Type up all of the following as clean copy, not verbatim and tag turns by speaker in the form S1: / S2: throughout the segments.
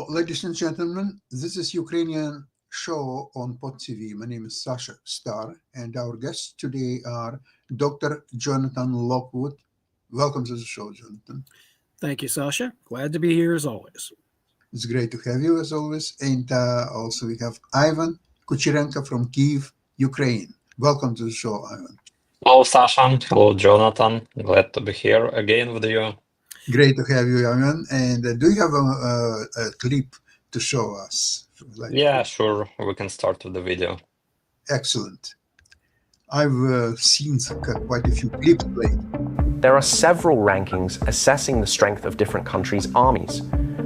S1: So, ladies and gentlemen, this is Ukrainian show on Pod TV. My name is Sasha Star, and our guests today are Dr. Jonathan Lockwood. Welcome to the show, Jonathan.
S2: Thank you, Sasha. Glad to be here as always.
S1: It's great to have you as always. And also we have Ivan Kucherenko from Kyiv, Ukraine. Welcome to the show, Ivan.
S3: Hello, Sasha. Hello, Jonathan. Glad to be here again with you.
S1: Great to have you, Ivan. And do you have a clip to show us?
S3: Yeah, sure. We can start with the video.
S1: Excellent. I've seen quite a few clips played.
S4: There are several rankings assessing the strength of different countries' armies.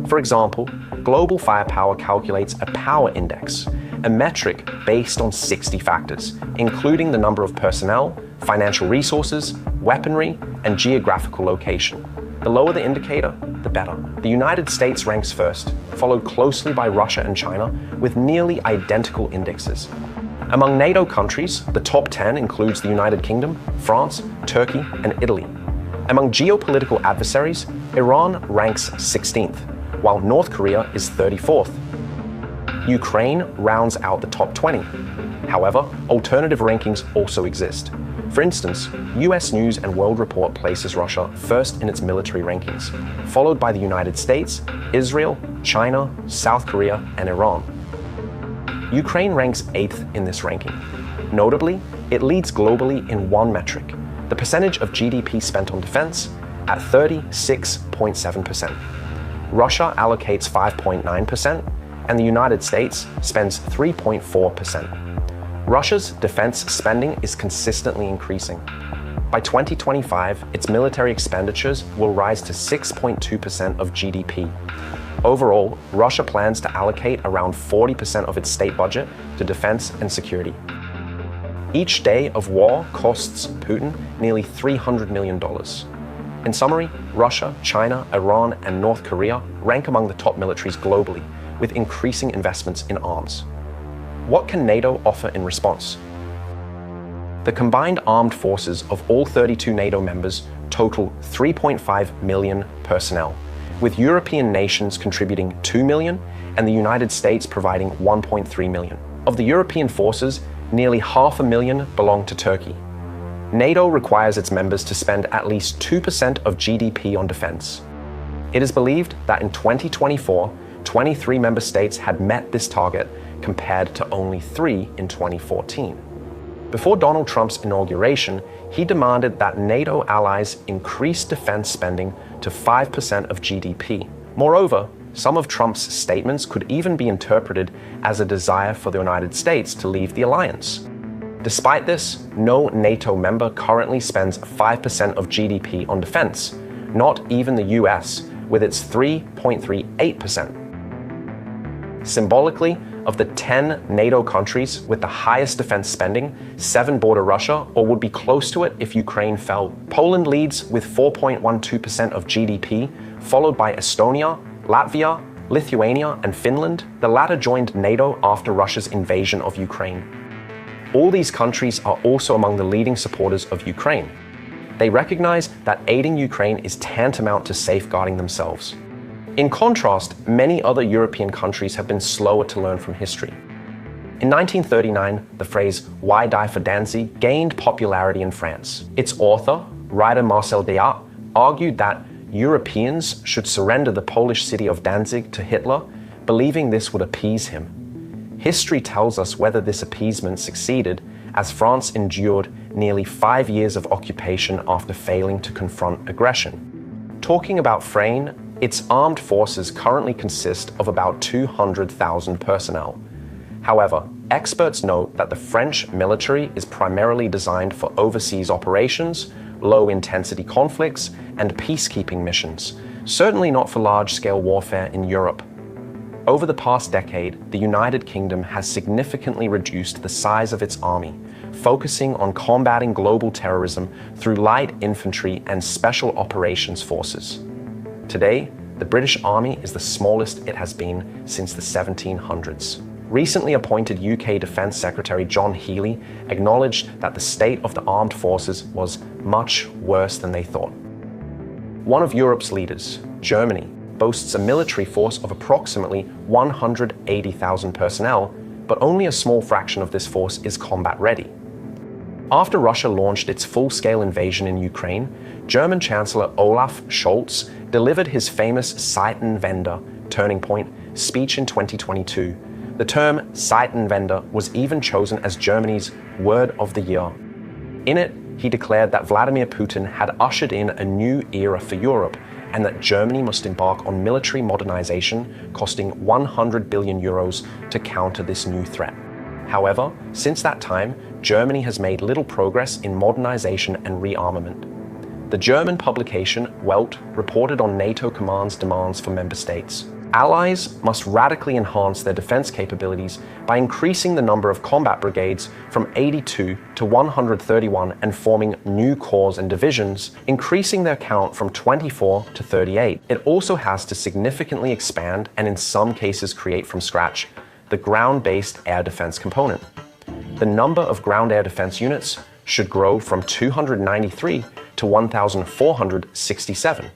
S4: For example, Global Firepower calculates a power index, a metric based on 60 factors, including the number of personnel, financial resources, weaponry, and geographical location. The lower the indicator, the better. The United States ranks first, followed closely by Russia and China, with nearly identical indexes. Among NATO countries, the top 10 includes the United Kingdom, France, Turkey, and Italy. Among geopolitical adversaries, Iran ranks 16th, while North Korea is 34th. Ukraine rounds out the top 20. However, alternative rankings also exist. For instance, US News and World Report places Russia first in its military rankings, followed by the United States, Israel, China, South Korea, and Iran. Ukraine ranks 8th in this ranking. Notably, it leads globally in one metric, the percentage of GDP spent on defense, at 36.7%. Russia allocates 5.9%, and the United States spends 3.4%. Russia's defense spending is consistently increasing. By 2025, its military expenditures will rise to 6.2% of GDP. Overall, Russia plans to allocate around 40% of its state budget to defense and security. Each day of war costs Putin nearly $300 million. In summary, Russia, China, Iran, and North Korea rank among the top militaries globally, with increasing investments in arms. What can NATO offer in response? The combined armed forces of all 32 NATO members total 3.5 million personnel, with European nations contributing 2 million and the United States providing 1.3 million. Of the European forces, nearly 500,000 belong to Turkey. NATO requires its members to spend at least 2% of GDP on defense. It is believed that in 2024, 23 member states had met this target compared to only 3 in 2014. Before Donald Trump's inauguration, he demanded that NATO allies increase defense spending to 5% of GDP. Moreover, some of Trump's statements could even be interpreted as a desire for the United States to leave the alliance. Despite this, no NATO member currently spends 5% of GDP on defense, not even the US, with its 3.38%. Symbolically, of the 10 NATO countries with the highest defense spending, 7 border Russia or would be close to it if Ukraine fell. Poland leads with 4.12% of GDP, followed by Estonia, Latvia, Lithuania, and Finland. The latter joined NATO after Russia's invasion of Ukraine. All these countries are also among the leading supporters of Ukraine. They recognize that aiding Ukraine is tantamount to safeguarding themselves. In contrast, many other European countries have been slower to learn from history. In 1939, the phrase "Why die for Danzig" gained popularity in France. Its author, writer Marcel Déat, argued that Europeans should surrender the Polish city of Danzig to Hitler, believing this would appease him. History tells us whether this appeasement succeeded, as France endured nearly 5 years of occupation after failing to confront aggression. Talking about France, its armed forces currently consist of about 200,000 personnel. However, experts note that the French military is primarily designed for overseas operations, low-intensity conflicts, and peacekeeping missions, certainly not for large-scale warfare in Europe. Over the past decade, the United Kingdom has significantly reduced the size of its army, focusing on combating global terrorism through light infantry and special operations forces. Today, the British Army is the smallest it has been since the 1700s. Recently appointed UK Defence Secretary John Healey acknowledged that the state of the armed forces was much worse than they thought. One of Europe's leaders, Germany, boasts a military force of approximately 180,000 personnel, but only a small fraction of this force is combat ready. After Russia launched its full-scale invasion in Ukraine, German Chancellor Olaf Scholz delivered his famous Zeitenwende turning point speech in 2022. The term Zeitenwende was even chosen as Germany's word of the year. In it, he declared that Vladimir Putin had ushered in a new era for Europe and that Germany must embark on military modernization costing 100 billion euros to counter this new threat. However, since that time, Germany has made little progress in modernization and rearmament. The German publication Welt reported on NATO command's demands for member states. Allies must radically enhance their defense capabilities by increasing the number of combat brigades from 82 to 131 and forming new corps and divisions, increasing their count from 24 to 38. It also has to significantly expand and in some cases create from scratch the ground-based air defense component. The number of ground air defense units should grow from 293 to 1,467.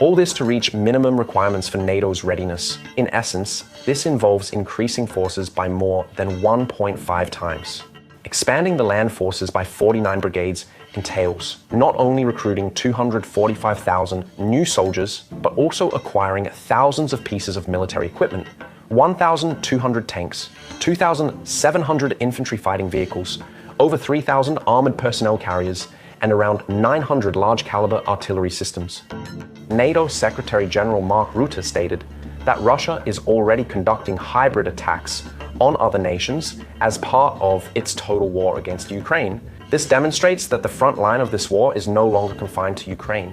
S4: All this to reach minimum requirements for NATO's readiness. In essence, this involves increasing forces by more than 1.5 times. Expanding the land forces by 49 brigades entails not only recruiting 245,000 new soldiers, but also acquiring thousands of pieces of military equipment, 1,200 tanks, 2,700 infantry fighting vehicles, over 3,000 armored personnel carriers, and around 900 large-caliber artillery systems. NATO Secretary General Mark Rutte stated that Russia is already conducting hybrid attacks on other nations as part of its total war against Ukraine. This demonstrates that the front line of this war is no longer confined to Ukraine.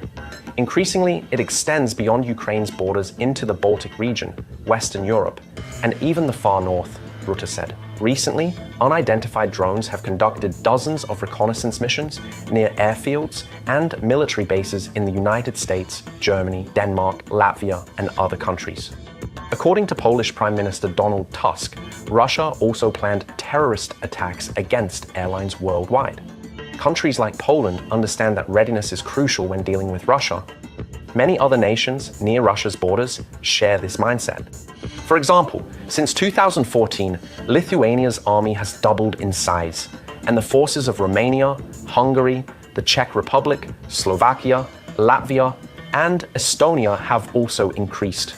S4: Increasingly, it extends beyond Ukraine's borders into the Baltic region, Western Europe, and even the far north, Rutte said. Recently, unidentified drones have conducted dozens of reconnaissance missions near airfields and military bases in the United States, Germany, Denmark, Latvia, and other countries. According to Polish Prime Minister Donald Tusk, Russia also planned terrorist attacks against airlines worldwide. Countries like Poland understand that readiness is crucial when dealing with Russia. Many other nations near Russia's borders share this mindset. For example, since 2014, Lithuania's army has doubled in size, and the forces of Romania, Hungary, the Czech Republic, Slovakia, Latvia, and Estonia have also increased.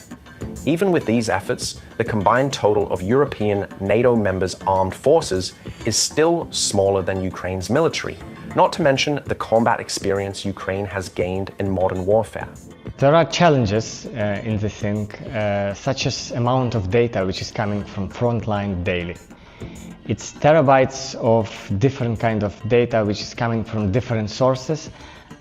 S4: Even with these efforts, the combined total of European NATO members' armed forces is still smaller than Ukraine's military, not to mention the combat experience Ukraine has gained in modern warfare.
S5: There are challenges in the thing, such as amount of data which is coming from frontline daily. It's terabytes of different kind of data which is coming from different sources,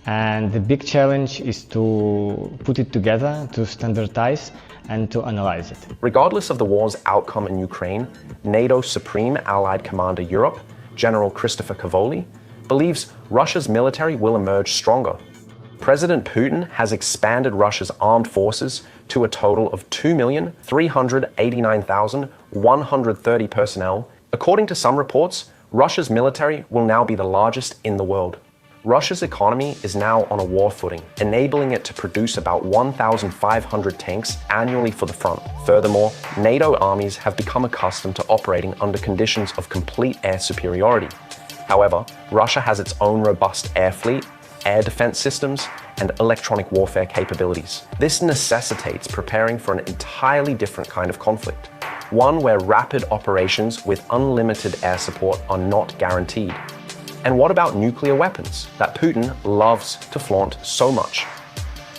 S5: and the big challenge is to put it together, to standardize and to analyze it.
S4: Regardless of the war's outcome in Ukraine, NATO's Supreme Allied Commander Europe, General Christopher Cavoli, believes Russia's military will emerge stronger. President Putin has expanded Russia's armed forces to a total of 2,389,130 personnel. According to some reports, Russia's military will now be the largest in the world. Russia's economy is now on a war footing, enabling it to produce about 1,500 tanks annually for the front. Furthermore, NATO armies have become accustomed to operating under conditions of complete air superiority. However, Russia has its own robust air fleet, air defense systems, and electronic warfare capabilities. This necessitates preparing for an entirely different kind of conflict, one where rapid operations with unlimited air support are not guaranteed. And what about nuclear weapons that Putin loves to flaunt so much?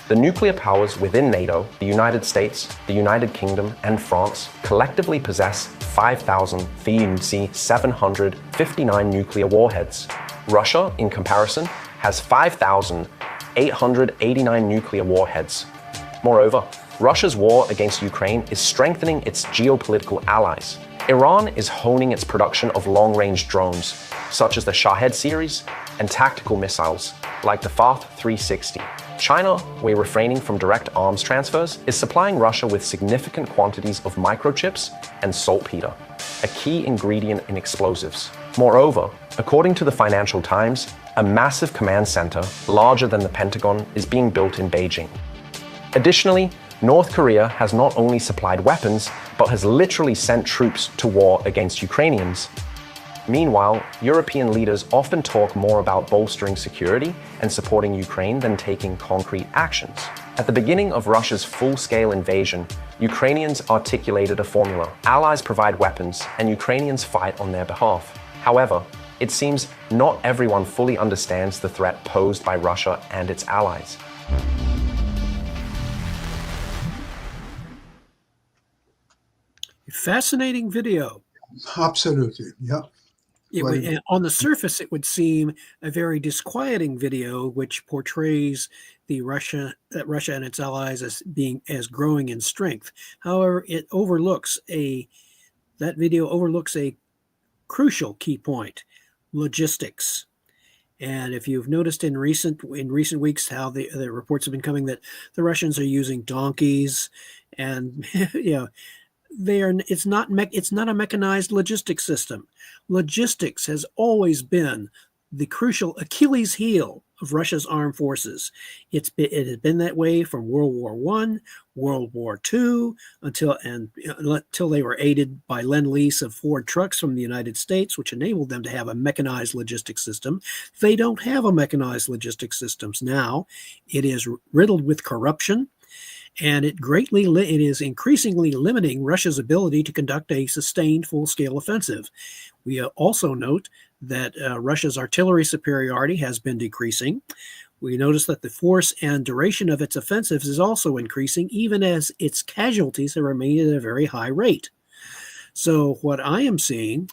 S4: The nuclear powers within NATO, the United States, the United Kingdom, and France collectively possess 5,759 nuclear warheads. Russia, in comparison, has 5,889 nuclear warheads. Moreover, Russia's war against Ukraine is strengthening its geopolitical allies. Iran is honing its production of long-range drones, such as the Shahed series, and tactical missiles, like the Fath 360. China, where refraining from direct arms transfers, is supplying Russia with significant quantities of microchips and saltpeter, a key ingredient in explosives. Moreover, according to the Financial Times, a massive command center, larger than the Pentagon, is being built in Beijing. Additionally, North Korea has not only supplied weapons, but has literally sent troops to war against Ukrainians. Meanwhile, European leaders often talk more about bolstering security and supporting Ukraine than taking concrete actions. At the beginning of Russia's full-scale invasion, Ukrainians articulated a formula. Allies provide weapons, and Ukrainians fight on their behalf. However, it seems not everyone fully understands the threat posed by Russia and its allies.
S2: Fascinating video.
S1: Absolutely, yeah.
S2: On the surface, it would seem a very disquieting video, which portrays Russia and its allies as growing in strength. However, that video overlooks a crucial key point: logistics. And if you've noticed in recent weeks how the reports have been coming that the Russians are using donkeys, and it's not a mechanized logistics system. Logistics has always been the crucial Achilles heel of Russia's armed forces. It has been that way from World War I, World War II, until they were aided by Lend-Lease of Ford trucks from the United States, which enabled them to have a mechanized logistics system. They don't have a mechanized logistics systems now. It is riddled with corruption. And it is increasingly limiting Russia's ability to conduct a sustained full-scale offensive. We also note that Russia's artillery superiority has been decreasing. We notice that the force and duration of its offensives is also increasing, even as its casualties have remained at a very high rate. So what I am seeing,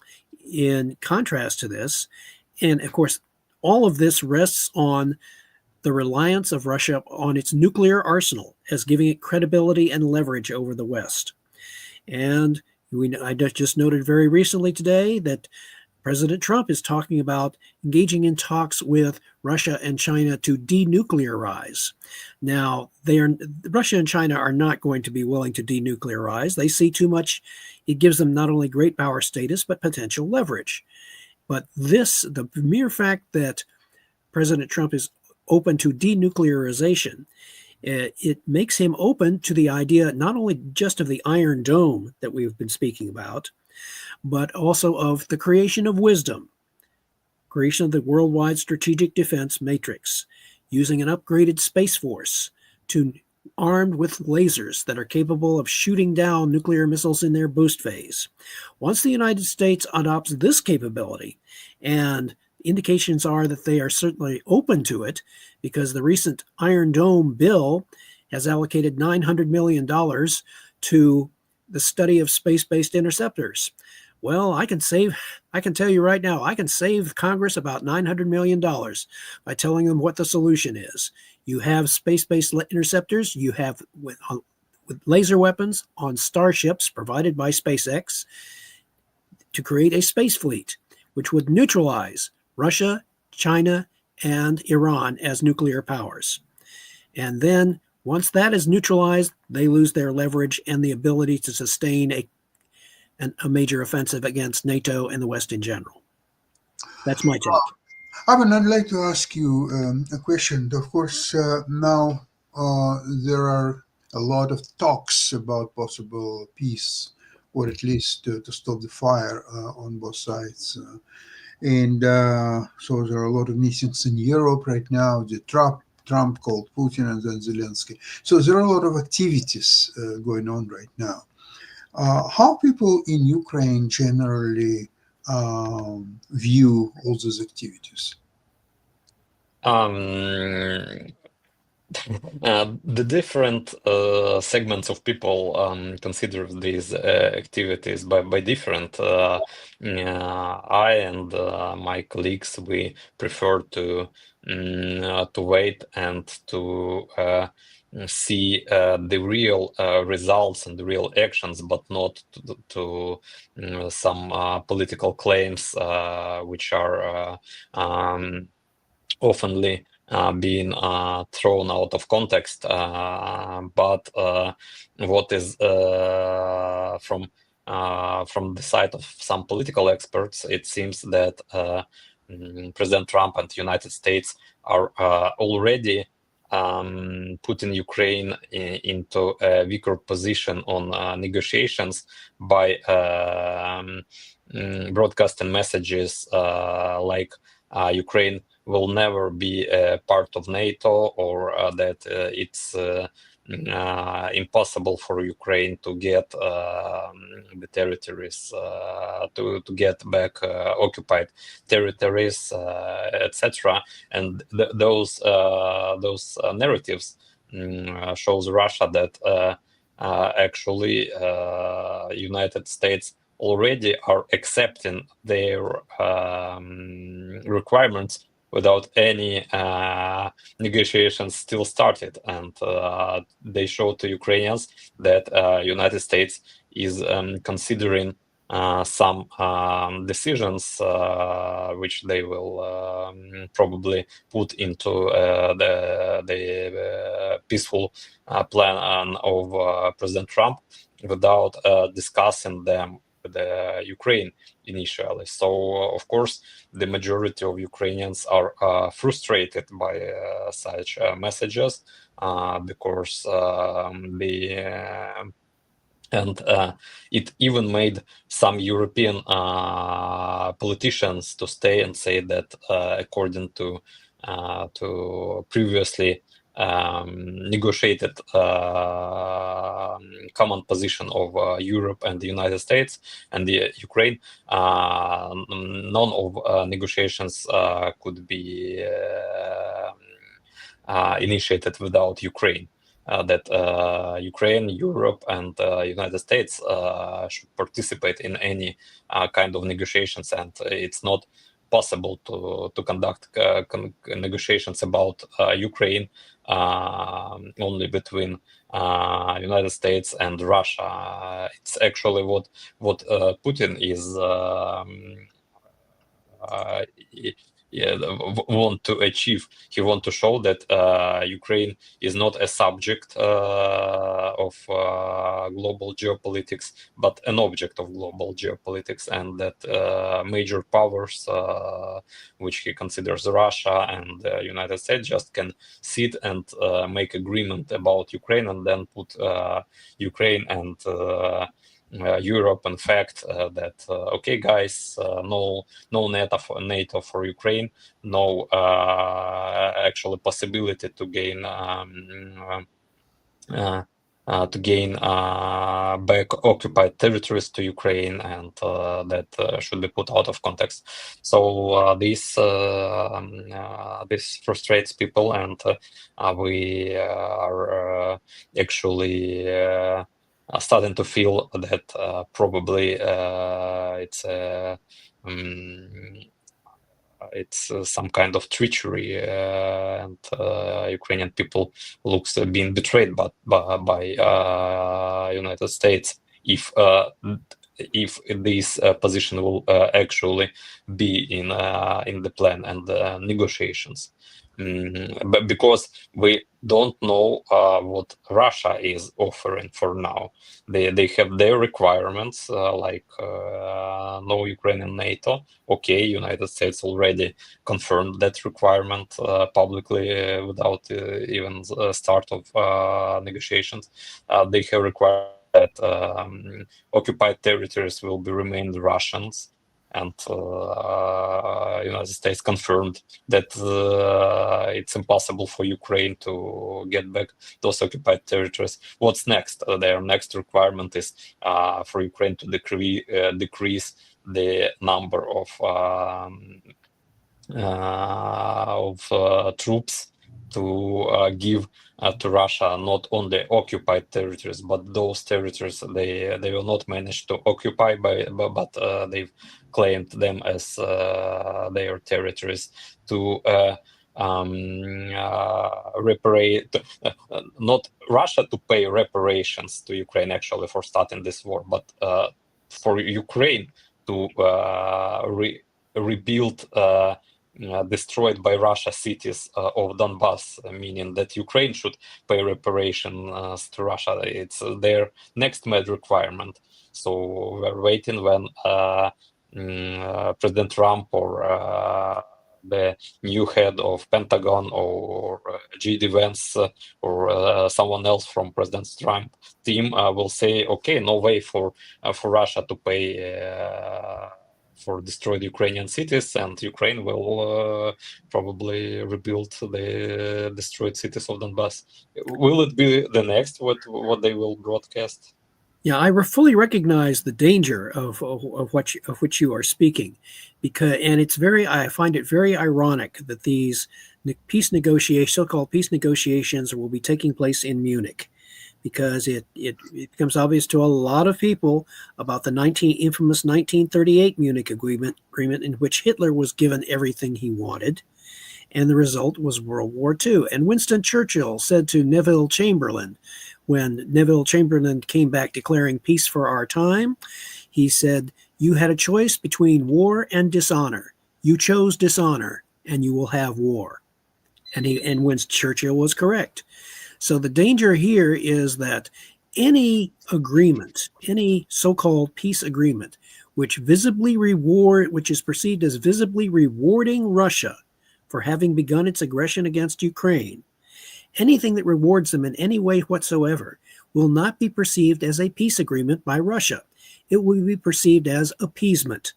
S2: in contrast to this, and of course, all of this rests on the reliance of Russia on its nuclear arsenal as giving it credibility and leverage over the West. And I just noted very recently today that President Trump is talking about engaging in talks with Russia and China to denuclearize. Now, Russia and China are not going to be willing to denuclearize. They see too much. It gives them not only great power status, but potential leverage. But the mere fact that President Trump is open to denuclearization, it makes him open to the idea not only just of the Iron Dome that we've been speaking about, but also of the creation of wisdom, creation of the worldwide strategic defense matrix, using an upgraded Space Force armed with lasers that are capable of shooting down nuclear missiles in their boost phase. Once the United States adopts this capability, and indications are that they are certainly open to it, because the recent Iron Dome bill has allocated $900 million to the study of space-based interceptors. Well, I can tell you right now, I can save Congress about $900 million by telling them what the solution is. You have space-based interceptors, you have with laser weapons on starships provided by SpaceX to create a space fleet, which would neutralize Russia, China, and Iran as nuclear powers. And then once that is neutralized, they lose their leverage and the ability to sustain a major offensive against NATO and the West in general. That's my take.
S1: Ivan, I'd like to ask you a question. Of course, now there are a lot of talks about possible peace, or at least to stop the fire on both sides. And so there are a lot of meetings in Europe right now. Trump called Putin and then Zelensky. So there are a lot of activities going on right now. How people in Ukraine generally view all those activities?
S3: The different segments of people consider these activities by different. I and my colleagues, we prefer to wait and to see the real results and the real actions, but not to some political claims which are oftenly being thrown out of context. But what is from the side of some political experts, it seems that President Trump and the United States are already putting Ukraine into a weaker position on negotiations by broadcasting messages like Ukraine will never be a part of NATO, or that it's impossible for Ukraine to get the territories, to get back occupied territories, etc. And those narratives shows Russia that actually United States already are accepting their requirements without any negotiations still started, and they show to Ukrainians that United States is considering some decisions which they will probably put into the peaceful plan of President Trump without discussing them with Ukraine initially. So, of course, the majority of Ukrainians are frustrated by such messages because it even made some European politicians to stay and say that according to previously negotiated common position of Europe and the United States and the Ukraine, none of negotiations could be initiated without Ukraine. That Ukraine, Europe, and United States should participate in any kind of negotiations, and it's not possible to conduct negotiations about Ukraine only between United States and Russia. It's actually what Putin is want to achieve. He want to show that Ukraine is not a subject of global geopolitics, but an object of global geopolitics, and that major powers, which he considers Russia and the United States, just can sit and make agreement about Ukraine and then put Ukraine and Europe in fact that okay guys, no NATO for Ukraine, no actual possibility to gain back occupied territories to Ukraine, and that should be put out of context. So this frustrates people, and we are actually starting to feel that probably it's some kind of treachery, and Ukrainian people looks being betrayed by United States if this position will actually be in the plan and negotiations. But because we don't know what Russia is offering for now, they have their requirements like no Ukrainian NATO. Okay, United States already confirmed that requirement publicly without even start of negotiations. They have required that occupied territories will be remain Russians. And United States confirmed that it's impossible for Ukraine to get back those occupied territories. What's next? Their next requirement is for Ukraine to decrease the number of troops to give to Russia not only occupied territories, but those territories they will not manage to occupy but they've claimed them as their territories to not Russia to pay reparations to Ukraine actually for starting this war, but for Ukraine to rebuild destroyed by Russia cities of Donbass, meaning that Ukraine should pay reparations to Russia. It's their next mad requirement. So we're waiting when President Trump or the new head of Pentagon or G.D. Vance or someone else from President Trump team will say, okay, no way for Russia to pay for destroyed Ukrainian cities, and Ukraine will probably rebuild the destroyed cities of Donbass. Will it be the next what they will broadcast?
S2: Yeah, I fully recognize the danger of which you are speaking, and I find it very ironic that these so-called peace negotiations will be taking place in Munich, because it becomes obvious to a lot of people about the infamous 1938 Munich agreement in which Hitler was given everything he wanted, and the result was World War II. And Winston Churchill said to Neville Chamberlain, when Neville Chamberlain came back declaring peace for our time, he said, "You had a choice between war and dishonor. You chose dishonor, and you will have war." And Winston Churchill was correct. So the danger here is that any agreement, any so-called peace agreement, which is perceived as visibly rewarding Russia for having begun its aggression against Ukraine, anything that rewards them in any way whatsoever will not be perceived as a peace agreement by Russia. It will be perceived as appeasement,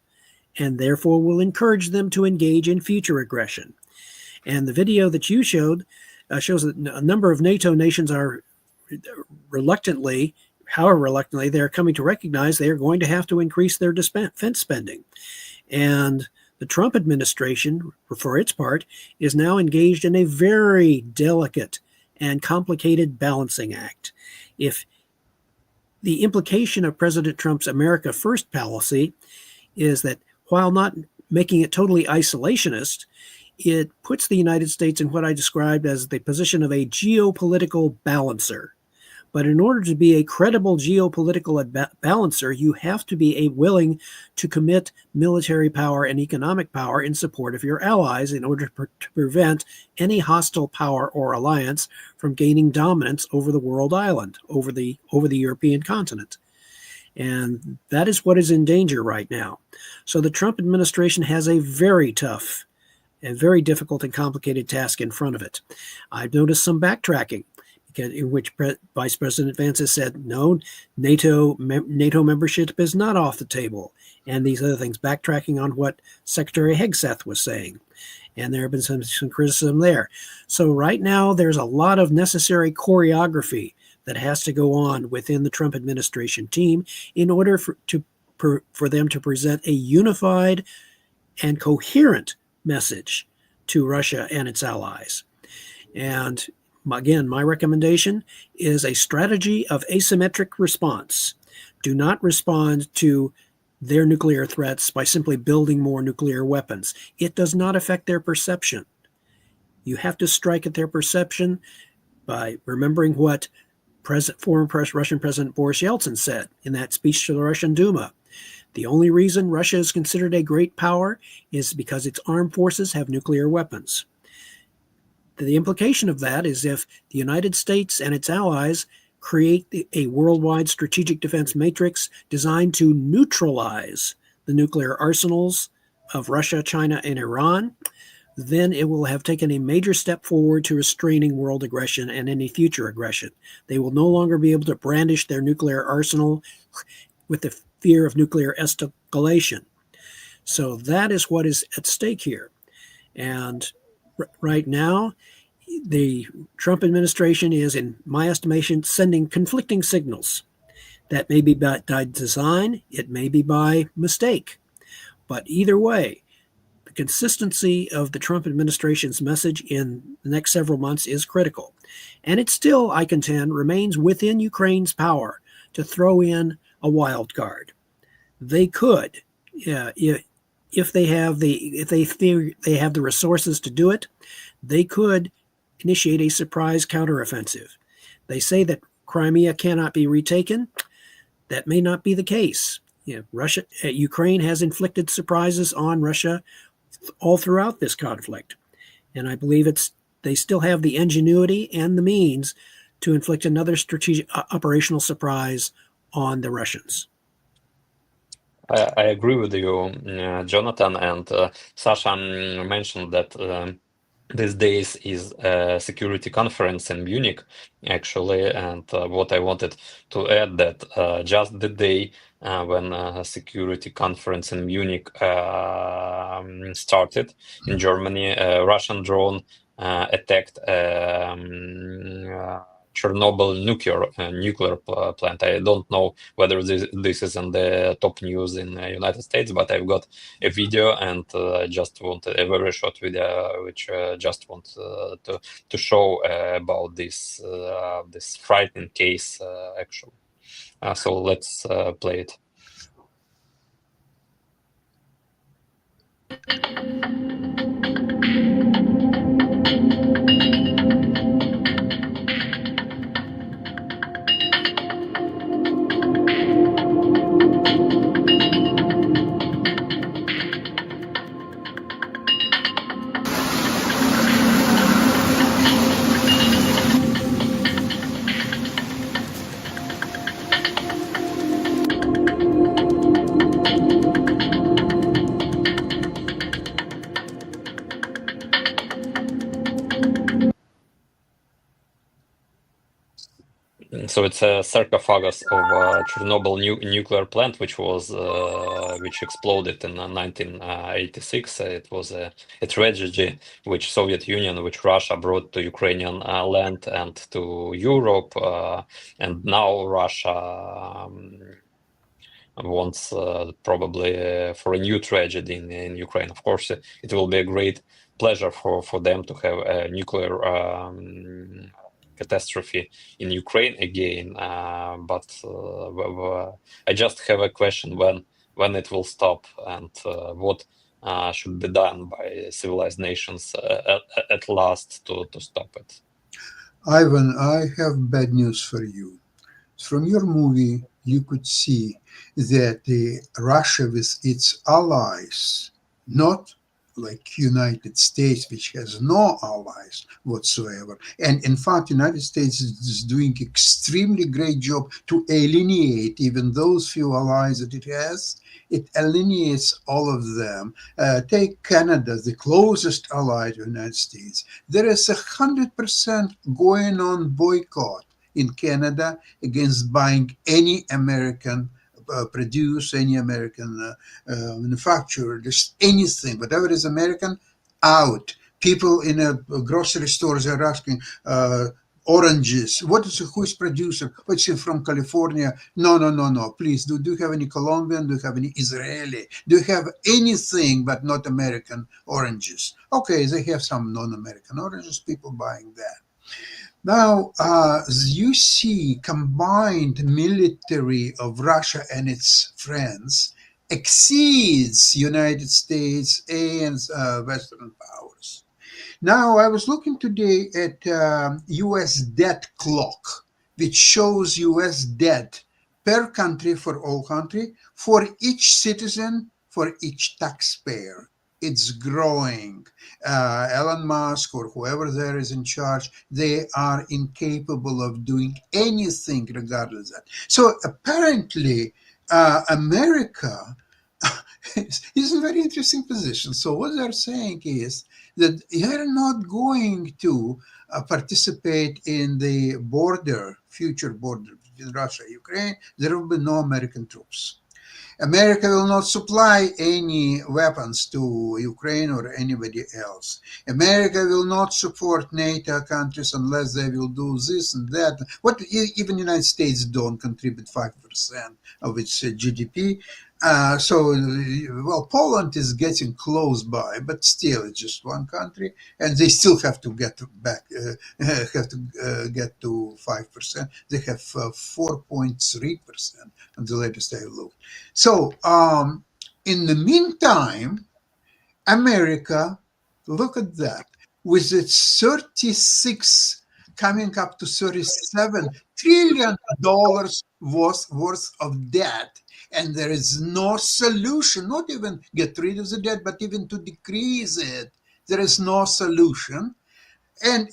S2: and therefore will encourage them to engage in future aggression. And the video that you showed shows that a number of NATO nations are however reluctantly, they're coming to recognize they are going to have to increase their defense spending. And the Trump administration, for its part, is now engaged in a very delicate and complicated balancing act. If the implication of President Trump's America First policy is that while not making it totally isolationist, it puts the United States in what I described as the position of a geopolitical balancer. But in order to be a credible geopolitical balancer, you have to be willing to commit military power and economic power in support of your allies in order to prevent any hostile power or alliance from gaining dominance over the world island, over the European continent. And that is what is in danger right now. So the Trump administration has a very tough and very difficult and complicated task in front of it. I've noticed some backtracking, in which Vice President Vance has said, no, NATO membership is not off the table, and these other things, backtracking on what Secretary Hegseth was saying. And there have been some criticism there. So right now, there's a lot of necessary choreography that has to go on within the Trump administration team in order for them to present a unified and coherent message to Russia and its allies. And again, my recommendation is a strategy of asymmetric response. Do not respond to their nuclear threats by simply building more nuclear weapons. It does not affect their perception. You have to strike at their perception by remembering what former Russian President Boris Yeltsin said in that speech to the Russian Duma. The only reason Russia is considered a great power is because its armed forces have nuclear weapons. The implication of that is if the United States and its allies create a worldwide strategic defense matrix designed to neutralize the nuclear arsenals of Russia, China, and Iran, then it will have taken a major step forward to restraining world aggression and any future aggression. They will no longer be able to brandish their nuclear arsenal with the fear of nuclear escalation. So that is what is at stake here. And right now, the Trump administration is, in my estimation, sending conflicting signals. That may be by design, it may be by mistake. But either way, the consistency of the Trump administration's message in the next several months is critical. And it still, I contend, remains within Ukraine's power to throw in a wild card. They could, if they have the resources to do it, they could initiate a surprise counteroffensive. They say that Crimea cannot be retaken. That may not be the case. Ukraine has inflicted surprises on Russia all throughout this conflict, and I believe they still have the ingenuity and the means to inflict another strategic operational surprise on the Russians.
S3: I agree with you, Jonathan, and Sasha mentioned that these days is a security conference in Munich, actually, and what I wanted to add that just the day when a security conference in Munich started in Germany, a Russian drone attacked Chernobyl nuclear plant. I don't know whether this is in the top news in the United States, but I've got a video, and I just want a very short video, which just want to show about this this frightening case actually. So let's play it. So it's a sarcophagus of Chernobyl nuclear plant, which was which exploded in 1986. It was a tragedy which Soviet Union, which Russia brought to Ukrainian land and to Europe, and now Russia wants probably for a new tragedy in Ukraine. Of course, it will be a great pleasure for them to have a nuclear catastrophe in Ukraine again, but I just have a question when it will stop, and what should be done by civilized nations at last to stop it.
S1: Ivan, I have bad news for you. From your movie, you could see that Russia with its allies, not like United States, which has no allies whatsoever. And in fact, United States is doing extremely great job to alienate even those few allies that it has. It alienates all of them. Take Canada, the closest ally to the United States. There is 100% going on boycott in Canada against buying any American produce, any American manufacturer, just anything, whatever is American, out. People in a grocery stores are asking, oranges, who is producer? What's it from California? No. Please, do you have any Colombian? Do you have any Israeli? Do you have anything but not American oranges? Okay, they have some non-American oranges, people buying that. Now, you see combined military of Russia and its friends exceeds United States and Western powers. Now, I was looking today at U.S. debt clock, which shows U.S. debt per country for all country, for each citizen, for each taxpayer. It's growing. Elon Musk or whoever there is in charge, they are incapable of doing anything regardless of that. So apparently, America is in a very interesting position. So what they're saying is that you're not going to participate in the future border between Russia and Ukraine. There will be no American troops. America will not supply any weapons to Ukraine or anybody else. America will not support NATO countries unless they will do this and that. What even the United States don't contribute 5% of its GDP. Well, Poland is getting close by, but still, it's just one country, and they still have to get back, get to 5%. They have 4.3% on the latest I looked. So, in the meantime, America, look at that, with its 36 coming up to $37 trillion worth of debt. And there is no solution, not even get rid of the debt, but even to decrease it. There is no solution. And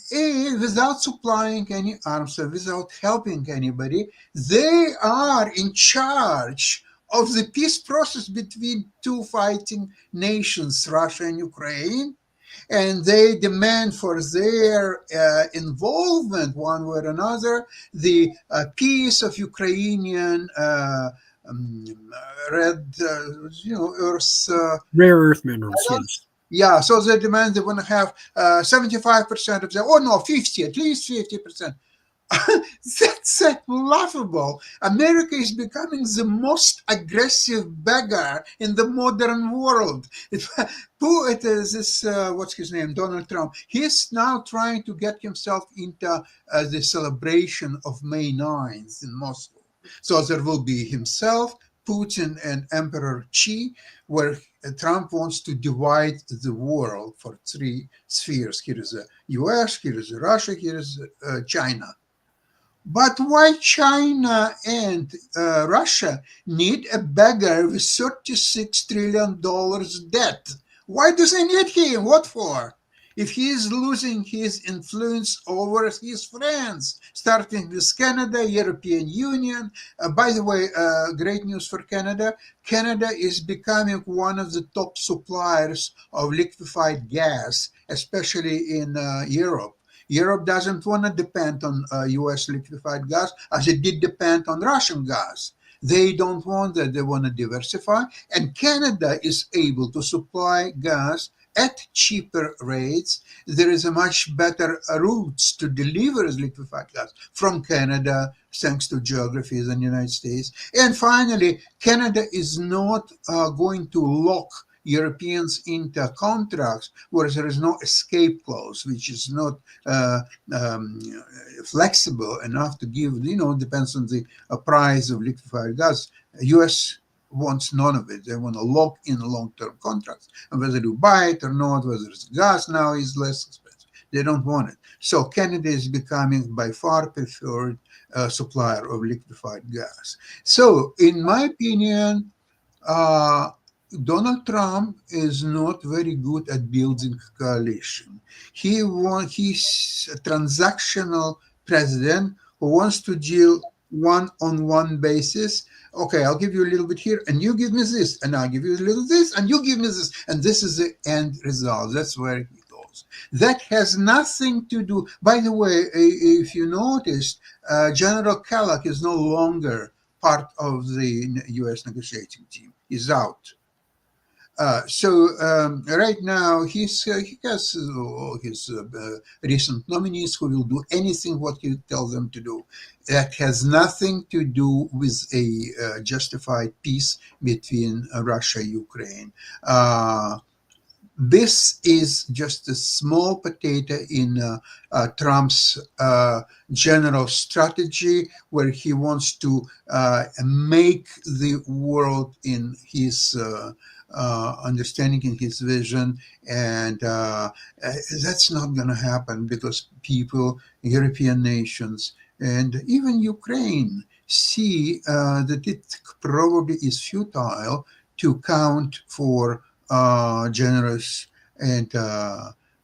S1: without supplying any arms, without helping anybody, they are in charge of the peace process between two fighting nations, Russia and Ukraine, and they demand for their involvement one way or another the peace of Ukrainian um, red, earth.
S2: Rare earth minerals, yes.
S1: Yeah, so they demand they want to have 75% of the, oh no, 50, at least 50%. That's laughable. America is becoming the most aggressive beggar in the modern world. It is this, what's his name, Donald Trump. He's now trying to get himself into the celebration of May 9th in Moscow. So there will be himself, Putin, and Emperor Xi, where Trump wants to divide the world for three spheres. Here is the US, here is Russia, here is China. But why China and Russia need a beggar with $36 trillion debt? Why do they need him? What for? If he is losing his influence over his friends, starting with Canada, European Union. By the way, great news for Canada. Canada is becoming one of the top suppliers of liquefied gas, especially in Europe. Europe doesn't want to depend on US liquefied gas as it did depend on Russian gas. They don't want that. They want to diversify. And Canada is able to supply gas at cheaper rates. There is a much better routes to deliver liquefied gas from Canada, thanks to geography, than the United States. And finally, Canada is not going to lock Europeans into contracts where there is no escape clause, which is not flexible enough to give, depends on the price of liquefied gas. U.S. wants none of it. They want to lock in long-term contracts. And whether you buy it or not, whether it's gas now is less expensive. They don't want it. So Canada is becoming by far preferred supplier of liquefied gas. So in my opinion, Donald Trump is not very good at building coalition. He's a transactional president who wants to deal one-on-one basis. Okay, I'll give you a little bit here, and you give me this, and I'll give you a little this, and you give me this, and this is the end result. That's where he goes. That has nothing to do. By the way, if you noticed, General Kellogg is no longer part of the U.S. negotiating team. He's out. So right now he has his recent nominees who will do anything what he tells them to do. That has nothing to do with a justified peace between Russia and Ukraine. This is just a small potato in Trump's general strategy, where he wants to make the world in his understanding, in his vision, and that's not going to happen because people, European nations, and even Ukraine see that it probably is futile to count for generous and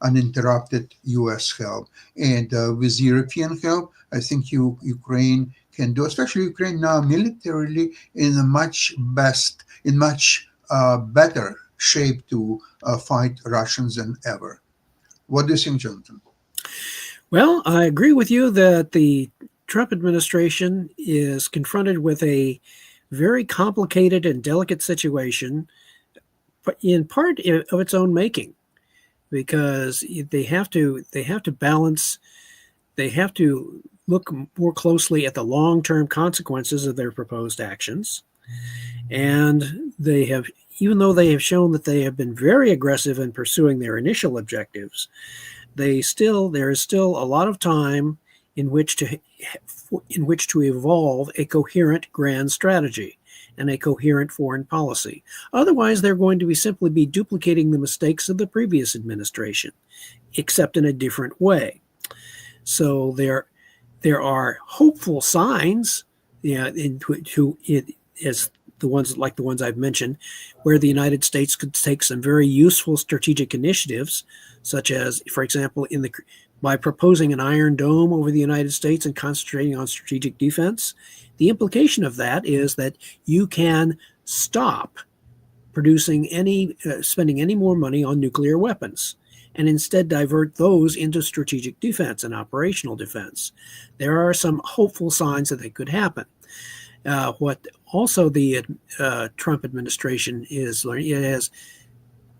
S1: uninterrupted U.S. help. And with European help, I think Ukraine can do, especially Ukraine now militarily, in a much better shape to fight Russians than ever. What do you think, Jonathan?
S2: Well, I agree with you that the Trump administration is confronted with a very complicated and delicate situation, but in part of its own making, because they have to balance, they have to look more closely at the long-term consequences of their proposed actions. And they have, even though they have shown that they have been very aggressive in pursuing their initial objectives, there is still a lot of time in which to evolve a coherent grand strategy and a coherent foreign policy. Otherwise, they're going to simply be duplicating the mistakes of the previous administration, except in a different way. So there are hopeful signs, as the ones I've mentioned, where the United States could take some very useful strategic initiatives, such as, for example, by proposing an Iron Dome over the United States and concentrating on strategic defense. The implication of that is that you can stop spending any more money on nuclear weapons, and instead divert those into strategic defense and operational defense. There are some hopeful signs that they could happen. What also the Trump administration is learning, it has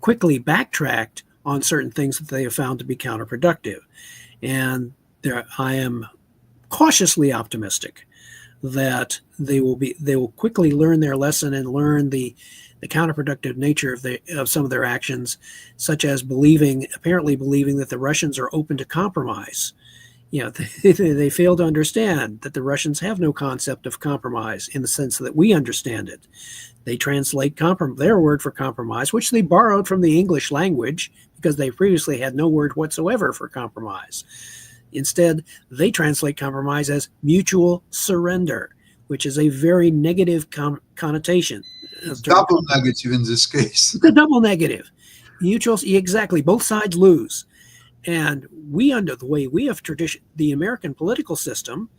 S2: quickly backtracked on certain things that they have found to be counterproductive. And I am cautiously optimistic that they will quickly learn their lesson and learn the counterproductive nature of some of their actions, such as apparently believing that the Russians are open to compromise. They fail to understand that the Russians have no concept of compromise in the sense that we understand it. They translate their word for compromise, which they borrowed from the English language because they previously had no word whatsoever for compromise. Instead, they translate compromise as mutual surrender, which is a very negative connotation.
S1: Double negative in this case.
S2: The double negative. Mutual, exactly. Both sides lose. And under the way we have the American political system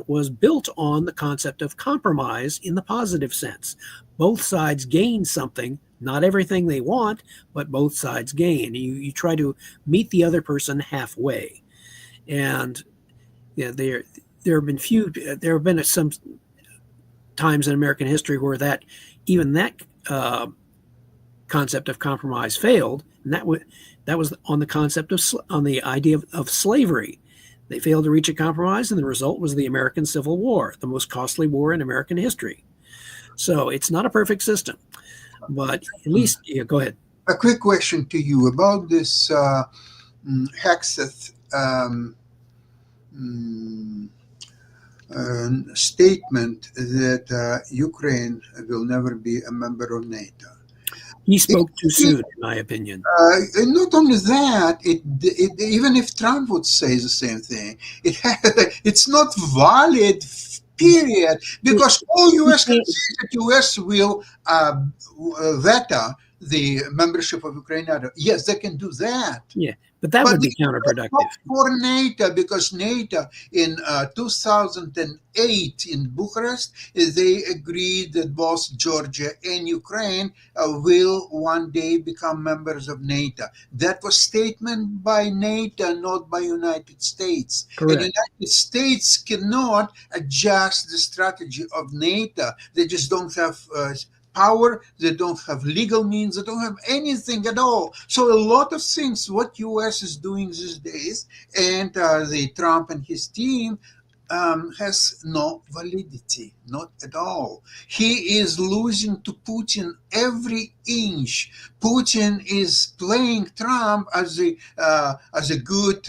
S2: was built on the concept of compromise in the positive sense. Both sides gain something, not everything they want, but both sides gain. You try to meet the other person halfway. And there have been some times in American history where that concept of compromise failed, and that was on the idea of slavery. They failed to reach a compromise, and the result was the American Civil War, the most costly war in American history. So it's not a perfect system, but at least, go ahead.
S1: A quick question to you about this Hexeth statement that Ukraine will never be a member of NATO.
S2: He spoke too soon, in my opinion.
S1: Not only that, even if Trump would say the same thing, it's not valid, period, because all U.S. can say that U.S. will veto the membership of Ukraine. Yes, they can do that.
S2: Yeah, but that would be counterproductive.
S1: For NATO, because NATO in 2008 in Bucharest, they agreed that both Georgia and Ukraine will one day become members of NATO. That was statement by NATO, not by United States.
S2: Correct.
S1: And United States cannot adjust the strategy of NATO. They just don't have power, they don't have legal means, they don't have anything at all. So a lot of things what US is doing these days, and the Trump and his team has no validity, not at all. He is losing to Putin every inch. Putin is playing Trump as a good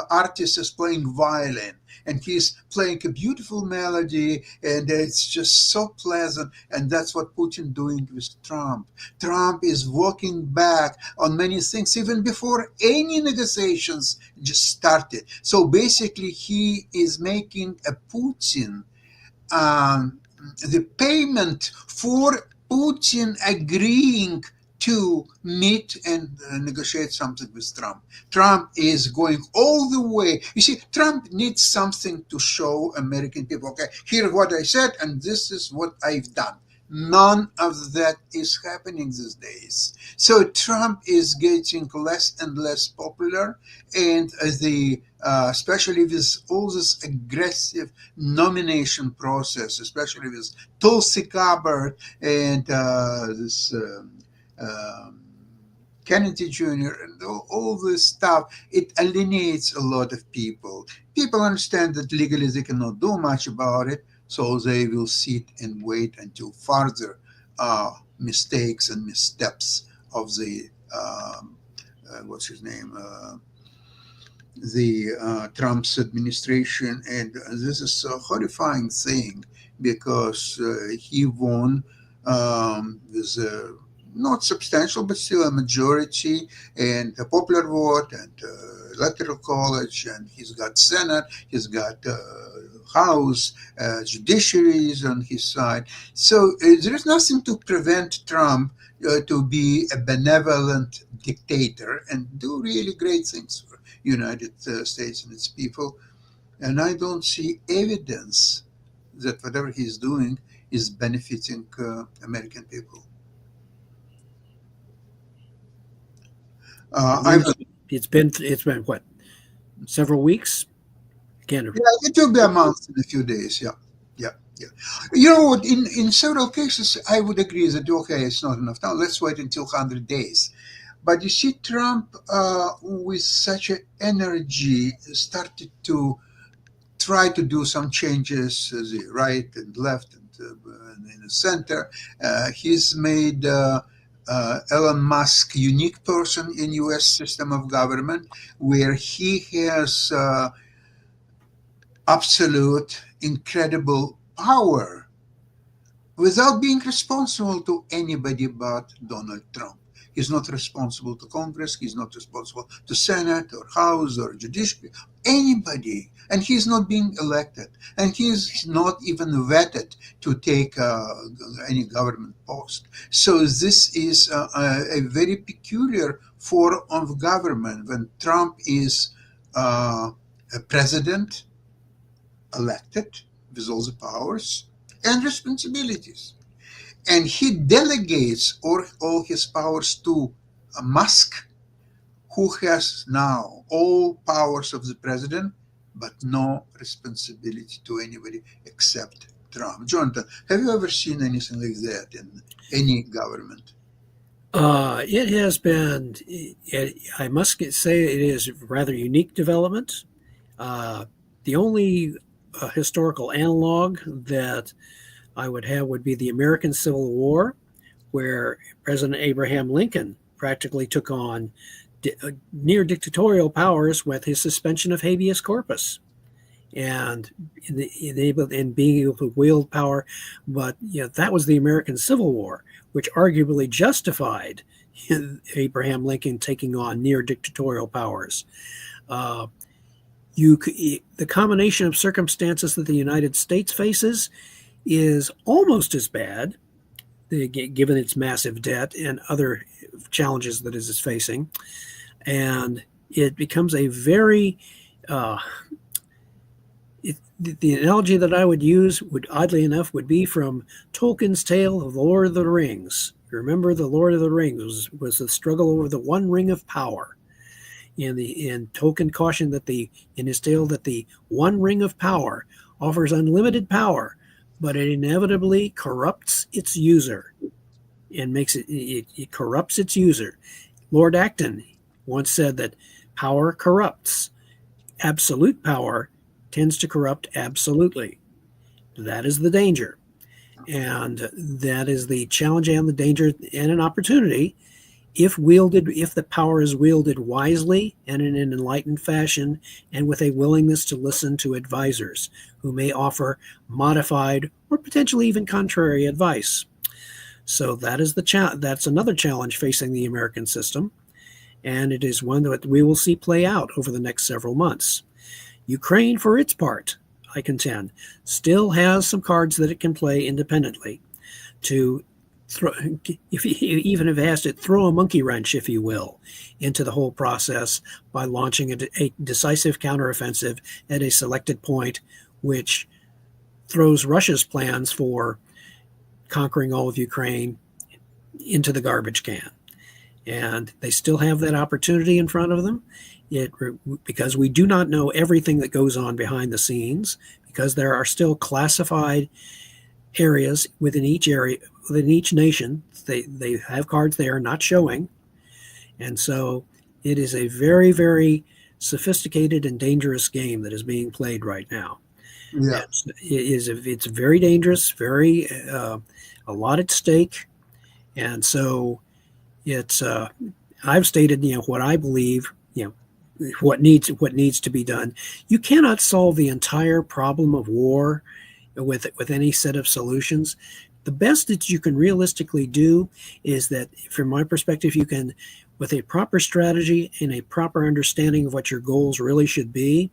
S1: artist is playing violin. And he's playing a beautiful melody, and it's just so pleasant. And that's what Putin doing with Trump. Trump is walking back on many things, even before any negotiations just started. So basically, he is making a Putin the payment for Putin agreeing to meet and negotiate something with Trump. Trump is going all the way. You see, Trump needs something to show American people. Okay, here's what I said, and this is what I've done. None of that is happening these days. So Trump is getting less and less popular, and especially with all this aggressive nomination process, especially with Tulsi Gabbard and this Kennedy Jr. and all this stuff, it alienates a lot of people. People understand that legally they cannot do much about it, so they will sit and wait until further mistakes and missteps of the Trump's administration. And this is a horrifying thing because he won with a not substantial, but still a majority, and a popular vote, and electoral college, and he's got Senate, he's got House, judiciary is on his side. So there is nothing to prevent Trump to be a benevolent dictator and do really great things for United States and its people. And I don't see evidence that whatever he's doing is benefiting American people.
S2: It's been what, several weeks? Again,
S1: yeah, it will be a month in a few days. Yeah, yeah, yeah. You know what? In several cases, I would agree that okay, it's not enough time. Let's wait until 100 days. But you see, Trump, with such an energy, started to try to do some changes, the right and left and in the center. He's made Elon Musk unique person in U.S. system of government, where he has absolute, incredible power without being responsible to anybody but Donald Trump. He's not responsible to Congress. He's not responsible to Senate or House or Judiciary, anybody. And he's not being elected. And he's not even vetted to take any government post. So this is a very peculiar form of government when Trump is a president elected with all the powers and responsibilities. And he delegates all his powers to Musk, who has now all powers of the president, but no responsibility to anybody except Trump. Jonathan, have you ever seen anything like that in any government?
S2: It has been, I must say, it is a rather unique development. The only historical analog that I would have would be the American Civil War, where President Abraham Lincoln practically took on near dictatorial powers with his suspension of habeas corpus and in being able to wield power. But that was the American Civil War, which arguably justified Abraham Lincoln taking on near dictatorial powers. The combination of circumstances that the United States faces is almost as bad, given its massive debt and other challenges that it is facing. And it becomes a very, the analogy that I would use would, oddly enough, would be from Tolkien's tale of the Lord of the Rings. Remember, the Lord of the Rings was the struggle over the one ring of power. And Tolkien cautioned in his tale that the one ring of power offers unlimited power, but it inevitably corrupts its user and it corrupts its user. Lord Acton once said that power corrupts. Absolute power tends to corrupt absolutely. That is the danger. And that is the challenge and the danger and an opportunity if the power is wielded wisely and in an enlightened fashion and with a willingness to listen to advisors who may offer modified or potentially even contrary advice. So that is that's another challenge facing the American system, and it is one that we will see play out over the next several months. Ukraine, for its part, I contend, still has some cards that it can play independently to even if it has to throw a monkey wrench, if you will, into the whole process by launching a decisive counteroffensive at a selected point, which throws Russia's plans for conquering all of Ukraine into the garbage can. And they still have that opportunity in front of them, because we do not know everything that goes on behind the scenes, because there are still classified areas within each nation. They have cards they are not showing. And so it is a very, very sophisticated and dangerous game that is being played right now.
S1: Yeah.
S2: It's very dangerous, very a lot at stake. And so it's I've stated what I believe, what needs to be done. You cannot solve the entire problem of war with any set of solutions. The best that you can realistically do is that, from my perspective, you can, with a proper strategy and a proper understanding of what your goals really should be,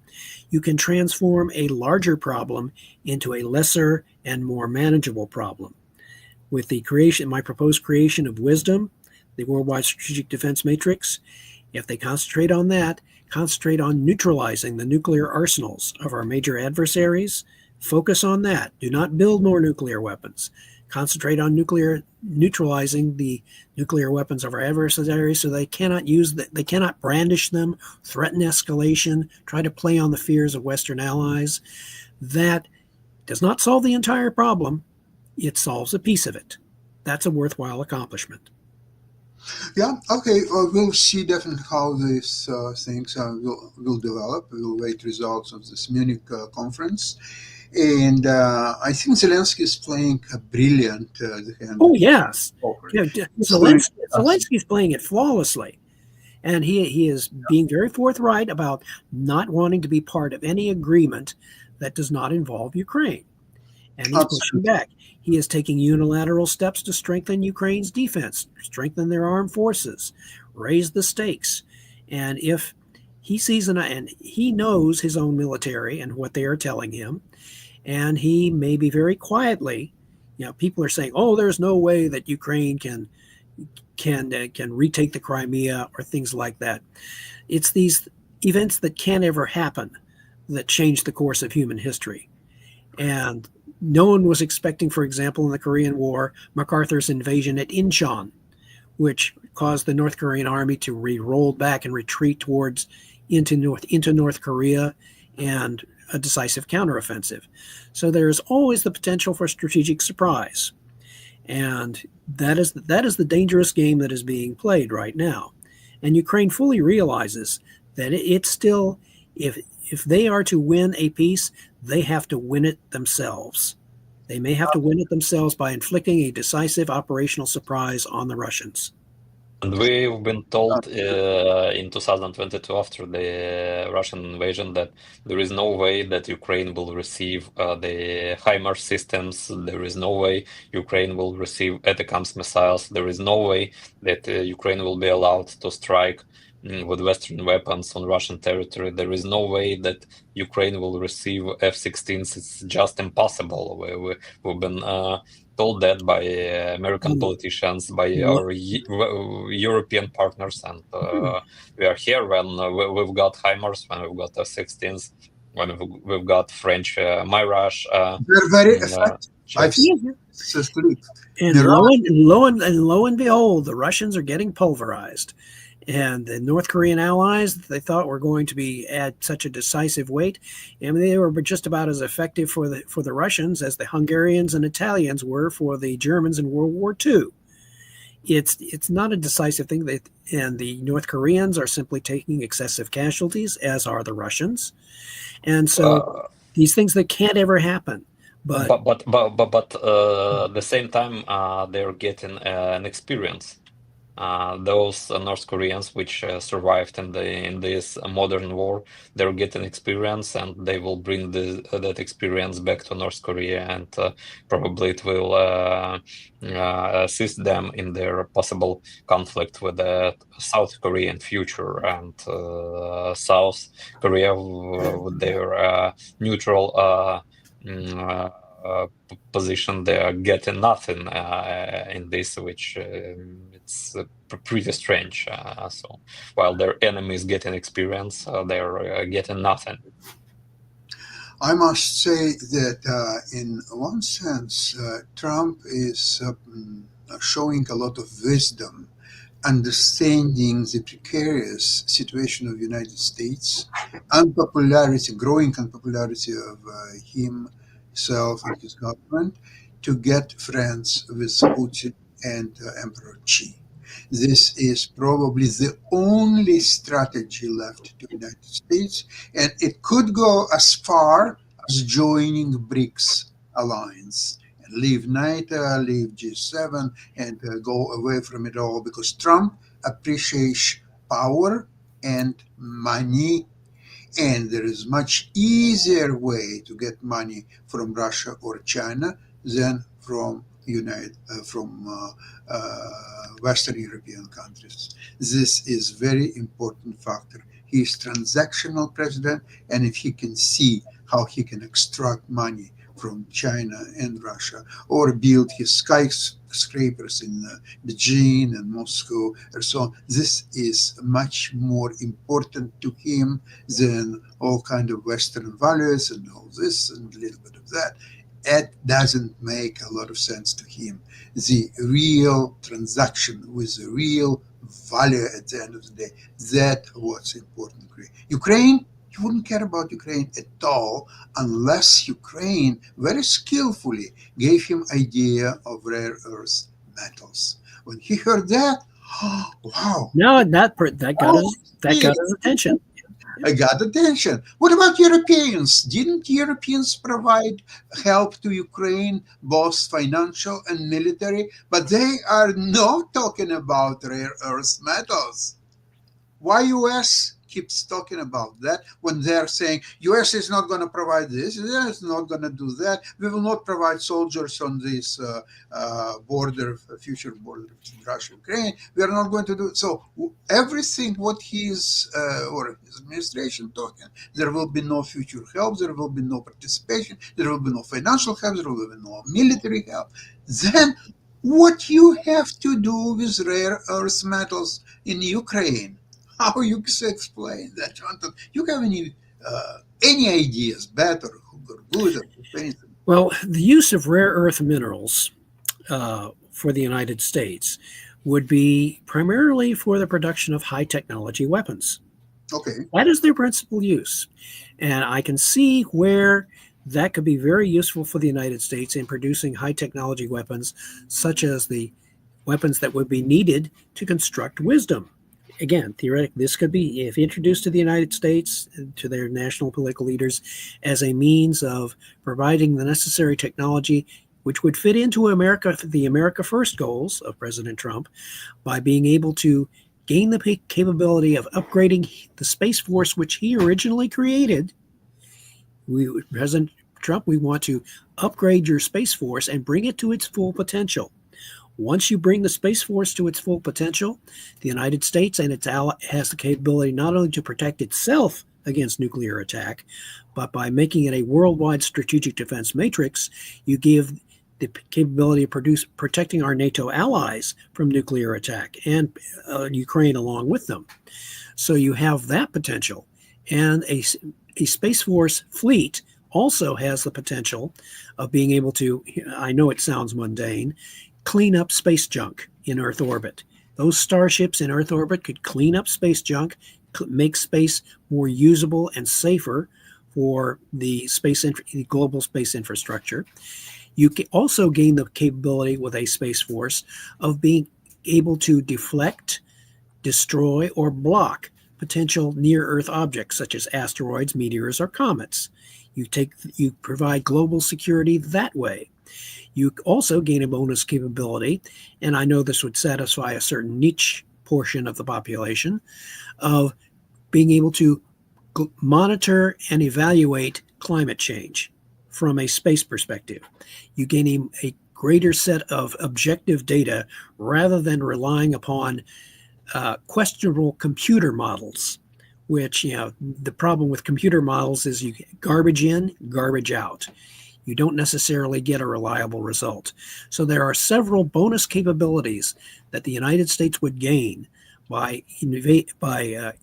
S2: you can transform a larger problem into a lesser and more manageable problem. With my proposed creation of Wisdom, the Worldwide Strategic Defense Matrix, if they concentrate on that, concentrate on neutralizing the nuclear arsenals of our major adversaries, Focus on that. Do not build more nuclear weapons. Concentrate on neutralizing the nuclear weapons of our adversaries so they cannot they cannot brandish them, threaten escalation, try to play on the fears of Western allies. That does not solve the entire problem. It solves a piece of it. That's a worthwhile accomplishment.
S1: Yeah, okay. We'll see definitely how these things will develop. We'll wait results of this Munich conference. And I think Zelensky is playing a brilliant hand.
S2: Oh, yes. Yeah,
S1: He's playing
S2: Zelensky's playing it flawlessly. And he is being very forthright about not wanting to be part of any agreement that does not involve Ukraine. And he's pushing back. He is taking unilateral steps to strengthen Ukraine's defense, strengthen their armed forces, raise the stakes. And if he sees and he knows his own military and what they are telling him, and he maybe very quietly, people are saying, "Oh, there's no way that Ukraine can retake the Crimea," or things like that. It's these events that can't ever happen that change the course of human history. And no one was expecting, for example, in the Korean War, MacArthur's invasion at Incheon, which caused the North Korean army to roll back and retreat into North Korea, and a decisive counteroffensive. So there is always the potential for strategic surprise. And that is the dangerous game that is being played right now. And Ukraine fully realizes that it's still, if they are to win a peace, they have to win it themselves. They may have to win it themselves by inflicting a decisive operational surprise on the Russians.
S3: And we've been told in 2022, after the Russian invasion, that there is no way that Ukraine will receive the HIMARS systems. There is no way Ukraine will receive ATACMS missiles. There is no way that Ukraine will be allowed to strike with Western weapons on Russian territory. There is no way that Ukraine will receive F-16s. It's just impossible. We've been told that by American politicians, by our European partners, and we are here when we've got HIMARS, when we've got F-16s, when we've got French Mirage.
S1: They're very effective. I've seen
S2: and lo and behold, the Russians are getting pulverized. And the North Korean allies they thought were going to be at such a decisive weight, and they were just about as effective for the Russians as the Hungarians and Italians were for the Germans in World War II. It's not a decisive thing, and the North Koreans are simply taking excessive casualties, as are the Russians, and so these things that can't ever happen. But
S3: at the same time, they're getting an experience. Those North Koreans which survived in this modern war, they're getting experience, and they will bring that experience back to North Korea, and probably it will assist them in their possible conflict with the South Korean future, and South Korea with their neutral position, they are getting nothing in this, which it's pretty strange. So while their enemies getting experience, they're getting nothing.
S1: I must say that in one sense, Trump is showing a lot of wisdom, understanding the precarious situation of the United States, unpopularity, growing unpopularity of himself and his government, to get friends with Putin and Emperor Xi. This is probably the only strategy left to the United States, and it could go as far as joining BRICS alliance and leave NATO, leave G7, and go away from it all, because Trump appreciates power and money, and there is much easier way to get money from Russia or China than from Western European countries. This is very important factor. He is transactional president, and if he can see how he can extract money from China and Russia, or build his skyscrapers in Beijing and Moscow and so on. This is much more important to him than all kind of Western values and all this and a little bit of that. It doesn't make a lot of sense to him. The real transaction with the real value at the end of the day, that's what's important. Ukraine, he wouldn't care about Ukraine at all unless Ukraine very skillfully gave him idea of rare earth metals. When he heard that, oh, wow.
S2: No, that got his attention.
S1: I got attention. What about Europeans? Didn't Europeans provide help to Ukraine, both financial and military? But they are not talking about rare earth metals. Why US keeps talking about that when they're saying US is not going to provide this, US is not going to do that, we will not provide soldiers on this future border between Russia and Ukraine, we are not going to do it. So everything what his or his administration talking, there will be no future help, there will be no participation, there will be no financial help, there will be no military help. Then what you have to do with rare earth metals in Ukraine? How you explain that, Jonathan? You have any ideas, bad or good or anything?
S2: Well, the use of rare earth minerals for the United States would be primarily for the production of high technology weapons.
S1: Okay.
S2: That is their principal use. And I can see where that could be very useful for the United States in producing high technology weapons, such as the weapons that would be needed to construct wisdom. Again, theoretically, this could be, if introduced to the United States, to their national political leaders, as a means of providing the necessary technology which would fit into the America First goals of President Trump, by being able to gain the capability of upgrading the Space Force, which he originally created. President Trump, we want to upgrade your Space Force and bring it to its full potential. Once you bring the Space Force to its full potential, the United States and its ally has the capability not only to protect itself against nuclear attack, but by making it a worldwide strategic defense matrix, you give the capability of protecting our NATO allies from nuclear attack and Ukraine along with them. So you have that potential. And a Space Force fleet also has the potential of being able to, I know it sounds mundane, clean up space junk in Earth orbit. Those starships in Earth orbit could clean up space junk, make space more usable and safer for the global space infrastructure. You can also gain the capability with a Space Force of being able to deflect, destroy, or block potential near-Earth objects such as asteroids, meteors, or comets. You provide global security that way. You also gain a bonus capability, and I know this would satisfy a certain niche portion of the population, of being able to monitor and evaluate climate change from a space perspective. You gain a greater set of objective data rather than relying upon questionable computer models, which, the problem with computer models is you get garbage in, garbage out. You don't necessarily get a reliable result. So there are several bonus capabilities that the United States would gain by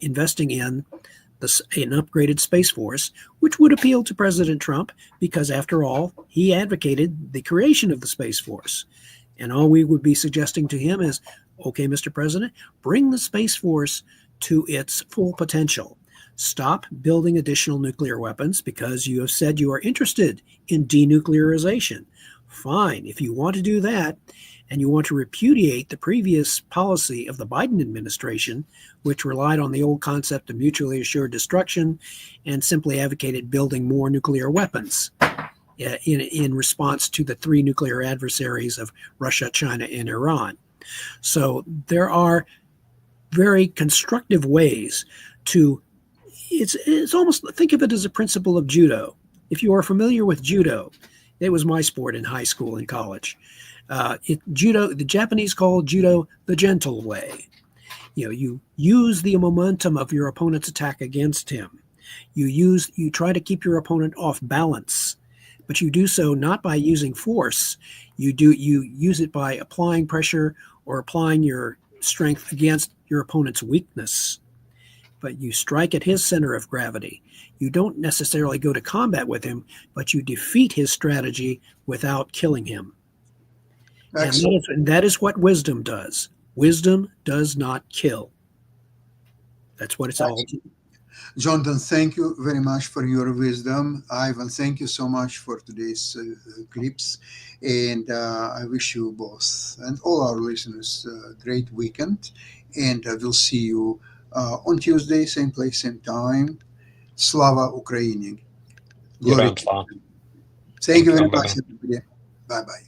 S2: investing in an upgraded Space Force, which would appeal to President Trump because, after all, he advocated the creation of the Space Force. And all we would be suggesting to him is, okay, Mr. President, bring the Space Force to its full potential. Stop building additional nuclear weapons because you have said you are interested in denuclearization. Fine, if you want to do that and you want to repudiate the previous policy of the Biden administration, which relied on the old concept of mutually assured destruction and simply advocated building more nuclear weapons in response to the three nuclear adversaries of Russia, China, and Iran. So there are very constructive ways to it's almost, think of it as a principle of judo. If you are familiar with judo, it was my sport in high school and college. Judo, the Japanese call judo the gentle way. You use the momentum of your opponent's attack against him. You try to keep your opponent off balance but you do so not by using force. You use it by applying pressure or applying your strength against your opponent's weakness. But you strike at his center of gravity. You don't necessarily go to combat with him, but you defeat his strategy without killing him. And that is what wisdom does. Wisdom does not kill. That's what it's all about.
S1: Jonathan, thank you very much for your wisdom. Ivan, thank you so much for today's clips. And I wish you both and all our listeners a great weekend. And we'll see you on Tuesday, same place, same time. Slava Ukraini. Glory. Thank you very much, everybody. Bye-bye.